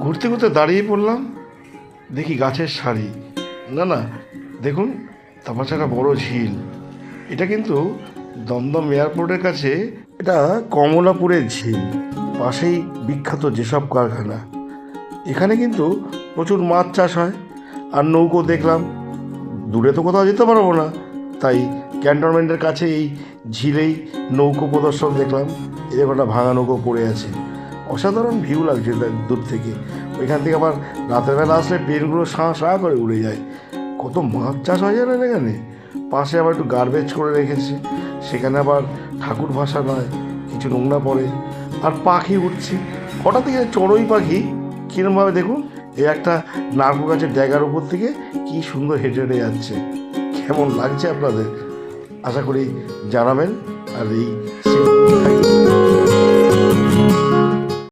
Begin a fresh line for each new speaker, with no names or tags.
ঘুরতে ঘুরতে দাঁড়িয়ে পড়লাম, দেখি গাছের সারি। না না, দেখুন তামাশাটা বড় ঝিল। এটা কিন্তু দমদম এয়ারপোর্টের কাছে, এটা কমলাপুরের ঝিল। পাশেই বিখ্যাত যেসব কারখানা, এখানে কিন্তু প্রচুর মাছ চাষ হয়। আর নৌকো দেখলাম, দূরে তো কোথাও যেতে পারবো না, তাই ক্যান্টনমেন্টের কাছে এই ঝিলেই নৌকো প্রদর্শন দেখলাম। এরকম একটা ভাঙা নৌকো পড়ে আছে, অসাধারণ ভিউ লাগছে দূর থেকে। ওইখান থেকে আবার রাতের বেলা আসলে প্লেনগুলো শাঁ শাঁ করে উড়ে যায়। কত মাছ চাষ হয় জানেন এখানে। পাশে আবার একটু গার্বেজ করে রেখেছে, সেখানে আবার ঠাকুর ভাষা নয়, কিছু নোংরা পড়ে। আর পাখি উঠছে, হঠাৎ থেকে চড়ুই পাখি কিরমভাবে দেখুন, এই একটা নারকেল গাছের ড্যাগার উপর থেকে কি সুন্দর হেঁটে হেঁটে যাচ্ছে। কেমন লাগছে আপনাদের আশা করি জানাবেন। আর এই